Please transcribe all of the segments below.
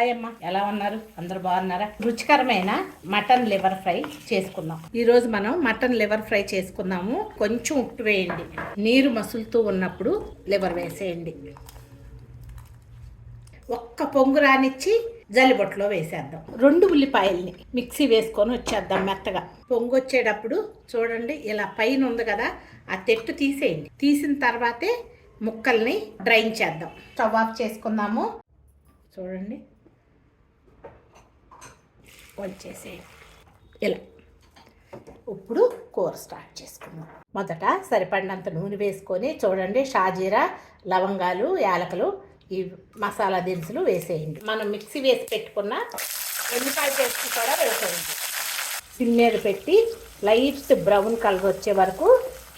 Hi అమ్మ, ఎలా ఉన్నారు? అందరు బాగున్నారా? రుచికరమైన మటన్ లివర్ ఫ్రై చేసుకుందాం. ఈరోజు మనం మటన్ లివర్ ఫ్రై చేసుకుందాము. కొంచెం ఉప్పు వేయండి. నీరు మసులుతూ ఉన్నప్పుడు లివర్ వేసేయండి. ఒక్క పొంగు రానిచ్చి జల్లిబొట్టులో వేసేద్దాం. 2 ఉల్లిపాయల్ని మిక్సీ వేసుకొని వచ్చేద్దాం మెత్తగా. పొంగు వచ్చేటప్పుడు చూడండి, ఇలా పైన ఉంది కదా, ఆ తెట్టు తీసేయండి. తీసిన తర్వాతే ముక్కల్ని డ్రైన్ చేద్దాం. స్టవ్ ఆఫ్ చేసుకుందాము. చూడండి, వచ్చేసేయండి ఇలా. ఇప్పుడు కూర స్టార్ట్ చేసుకుందాం. మొదట సరిపడినంత నూనె వేసుకొని చూడండి, షాజీరా, లవంగాలు, యాలకులు, ఈ మసాలా దినుసులు వేసేయండి. మనం మిక్సీ వేసి పెట్టుకున్న ఎల్లిపాయ పేస్ట్ కూడా వేసేయండి. సిమ్ మీద పెట్టి లైట్ బ్రౌన్ కలర్ వచ్చే వరకు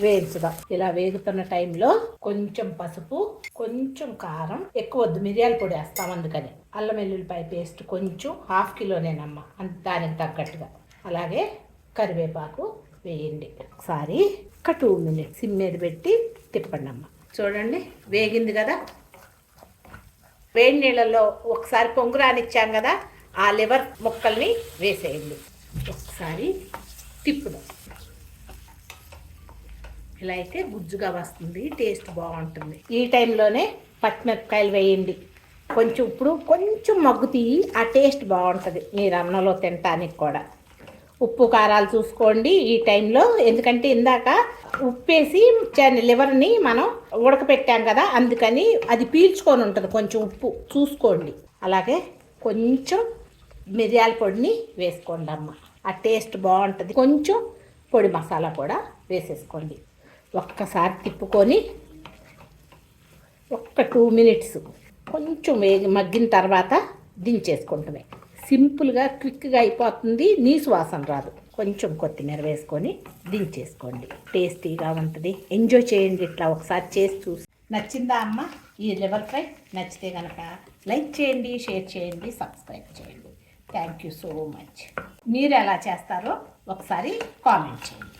వేయించుదాం. ఇలా వేగుతున్న టైంలో కొంచెం పసుపు, కొంచెం కారం, ఎక్కువ వద్దు, మిరియాల పొడి వేస్తాం అందుకని. అల్లం వెల్లుల్లిపాయ పేస్ట్ కొంచెం, 1/2 కిలోనేనమ్మా, దానికి తగ్గట్టుగా. అలాగే కరివేపాకు వేయండి. ఒకసారి 2 మినిట్స్ సిమ్ మీద పెట్టి తిప్పండి అమ్మ. చూడండి, వేగింది కదా. వేడి నీళ్ళల్లో ఒకసారి పొంగు రానిచ్చాం కదా, ఆ లివర్ ముక్కల్ని వేసేయండి. ఒకసారి తిప్పుదాం. ఇలా అయితే గుజ్జుగా వస్తుంది, టేస్ట్ బాగుంటుంది. ఈ టైంలోనే పచ్చిమిరపకాయలు వేయండి. కొంచెం ఇప్పుడు కొంచెం మగ్గు తీయి, ఆ టేస్ట్ బాగుంటుంది మీరు అన్నంలో తినటానికి కూడా. ఉప్పు కారాలు చూసుకోండి ఈ టైంలో, ఎందుకంటే ఇందాక ఉప్పేసి లివర్ని మనం ఉడకపెట్టాం కదా, అందుకని అది పీల్చుకొని ఉంటుంది. కొంచెం ఉప్పు చూసుకోండి. అలాగే కొంచెం మిరియాల పొడిని వేసుకోండి అమ్మ, ఆ టేస్ట్ బాగుంటుంది. కొంచెం పొడి మసాలా కూడా వేసేసుకోండి. ఒక్కసారి తిప్పుకొని ఒక్క 2 మినిట్స్ కొంచెం మగ్గిన తర్వాత దించేసుకుంటామే. సింపుల్గా క్విక్గా అయిపోతుంది, నీసు వాసన రాదు. కొంచెం కొత్తిమీర వేసుకొని దించేసుకోండి. టేస్టీగా ఉంటుంది. ఎంజాయ్ చేయండి, ఇట్లా ఒకసారి చేసి చూసి. నచ్చిందా అమ్మ ఈ లివర్ ఫ్రై? నచ్చితే కనుక లైక్ చేయండి, షేర్ చేయండి, సబ్స్క్రైబ్ చేయండి. Thank you so much. మీరు ఎలా చేస్తారో ఒకసారి కామెంట్ చేయండి.